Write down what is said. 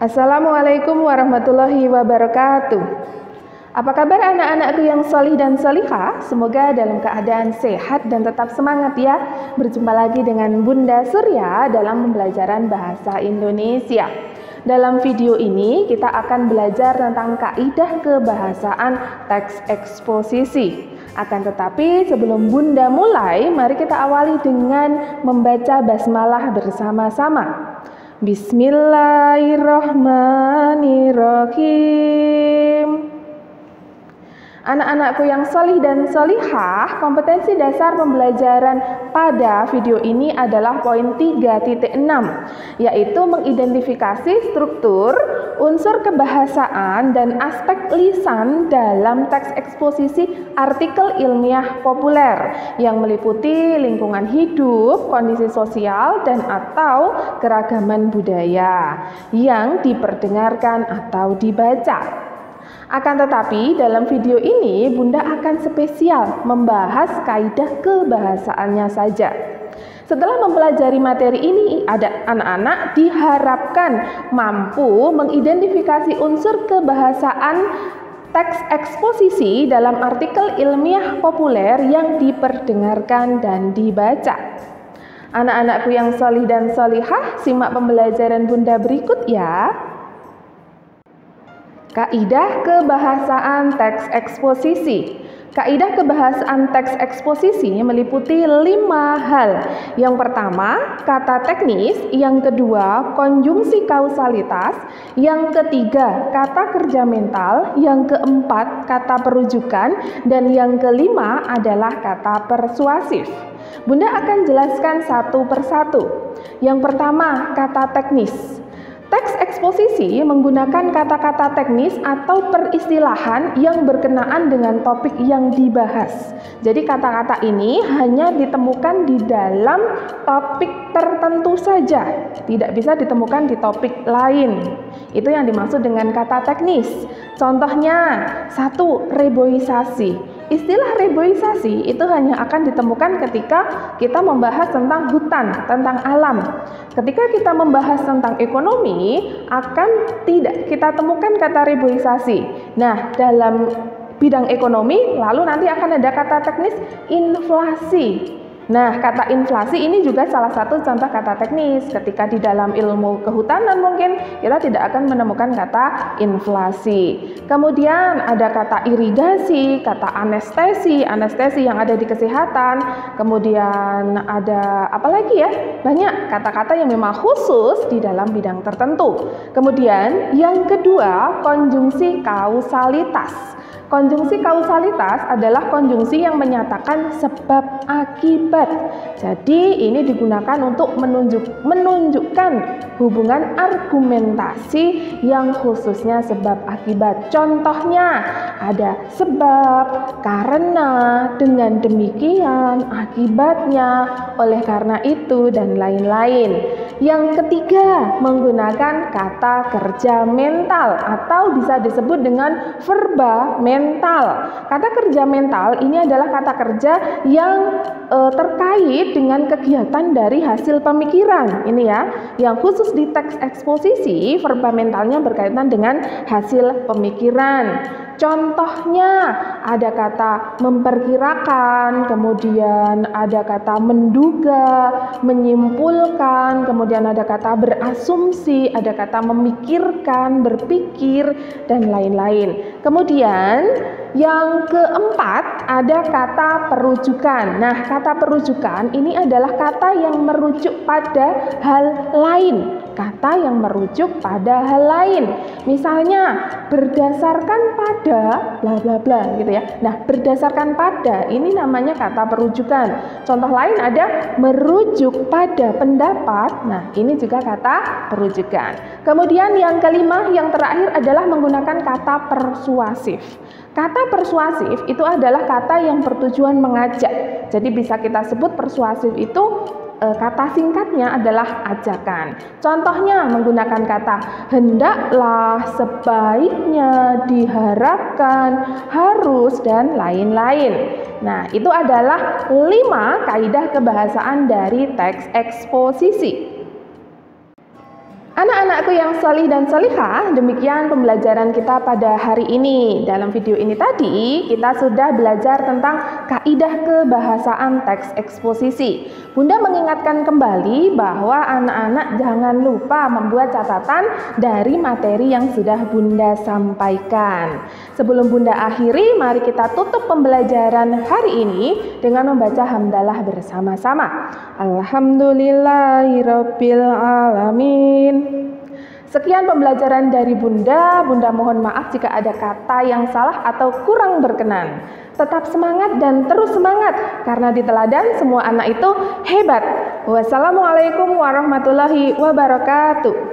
Assalamualaikum warahmatullahi wabarakatuh. Apa kabar anak-anakku yang solih dan solihah? Semoga dalam keadaan sehat dan tetap semangat ya. Berjumpa lagi dengan Bunda Surya dalam pembelajaran bahasa Indonesia. Dalam video ini kita akan belajar tentang kaidah kebahasaan teks eksposisi. Akan tetapi sebelum Bunda mulai, mari kita awali dengan membaca basmalah bersama-sama. Bismillahirrahmanirrahim. Anak-anakku yang solih dan solihah, kompetensi dasar pembelajaran pada video ini adalah poin 3.6, yaitu mengidentifikasi struktur, unsur kebahasaan, dan aspek lisan dalam teks eksposisi artikel ilmiah populer yang meliputi lingkungan hidup, kondisi sosial, dan atau keragaman budaya yang diperdengarkan atau dibaca. Akan tetapi dalam video ini Bunda akan spesial membahas kaidah kebahasaannya saja. Setelah mempelajari materi ini, anak-anak diharapkan mampu mengidentifikasi unsur kebahasaan teks eksposisi dalam artikel ilmiah populer yang diperdengarkan dan dibaca. Anak-anakku yang solih dan solihah, simak pembelajaran Bunda berikut ya. Kaidah kebahasaan teks eksposisi. Kaidah kebahasaan teks eksposisi meliputi 5 hal. Yang pertama, kata teknis. Yang kedua, konjungsi kausalitas. Yang ketiga, kata kerja mental. Yang keempat, kata perujukan. Dan yang kelima adalah kata persuasif. Bunda akan jelaskan satu persatu. Yang pertama, kata teknis. Teks eksposisi menggunakan kata-kata teknis atau peristilahan yang berkenaan dengan topik yang dibahas. Jadi kata-kata ini hanya ditemukan di dalam topik tertentu saja, tidak bisa ditemukan di topik lain. Itu yang dimaksud dengan kata teknis. Contohnya, 1. Reboisasi. Istilah reboisasi itu hanya akan ditemukan ketika kita membahas tentang hutan, tentang alam. Ketika kita membahas tentang ekonomi, akan tidak kita temukan kata reboisasi. Nah, dalam bidang ekonomi, lalu nanti akan ada kata teknis inflasi. Nah, kata inflasi ini juga salah satu contoh kata teknis. Ketika di dalam ilmu kehutanan mungkin kita tidak akan menemukan kata inflasi. Kemudian ada kata irigasi, kata anestesi, anestesi yang ada di kesehatan. Kemudian ada apa lagi ya? Banyak kata-kata yang memang khusus di dalam bidang tertentu. Kemudian yang kedua, konjungsi kausalitas. Konjungsi kausalitas adalah konjungsi yang menyatakan sebab akibat. Jadi ini digunakan untuk menunjukkan hubungan argumentasi yang khususnya sebab akibat. Contohnya ada sebab, karena, dengan demikian, akibatnya, oleh karena itu, dan lain-lain. Yang ketiga, menggunakan kata kerja mental atau bisa disebut dengan verba mental. Kata kerja mental ini adalah kata kerja yang terkait dengan kegiatan dari hasil pemikiran. Ini ya, yang khusus di teks eksposisi, verba mentalnya berkaitan dengan hasil pemikiran. Contohnya ada kata memperkirakan, kemudian ada kata menduga, menyimpulkan, kemudian ada kata berasumsi, ada kata memikirkan, berpikir, dan lain-lain. Kemudian yang keempat ada kata perujukan. Nah, kata perujukan ini adalah kata yang merujuk pada hal lain. Kata yang merujuk pada hal lain. Misalnya, berdasarkan pada bla bla bla gitu ya. Nah, berdasarkan pada ini namanya kata perujukan. Contoh lain ada merujuk pada pendapat. Nah, ini juga kata perujukan. Kemudian yang kelima, yang terakhir adalah menggunakan kata persuasif. Kata persuasif itu adalah kata yang bertujuan mengajak. Jadi bisa kita sebut persuasif itu kata singkatnya adalah ajakan. Contohnya menggunakan kata hendaklah, sebaiknya, diharapkan, harus, dan lain-lain. Nah, itu adalah 5 kaidah kebahasaan dari teks eksposisi. Anak-anakku yang solih dan solihah, demikian pembelajaran kita pada hari ini. Dalam video ini tadi, kita sudah belajar tentang kaidah kebahasaan teks eksposisi. Bunda mengingatkan kembali bahwa anak-anak jangan lupa membuat catatan dari materi yang sudah Bunda sampaikan. Sebelum Bunda akhiri, mari kita tutup pembelajaran hari ini dengan membaca hamdalah bersama-sama. Alhamdulillahirabbil alamin. Sekian pembelajaran dari Bunda. Bunda mohon maaf jika ada kata yang salah atau kurang berkenan. Tetap semangat dan terus semangat, karena di teladan semua anak itu hebat. Wassalamualaikum warahmatullahi wabarakatuh.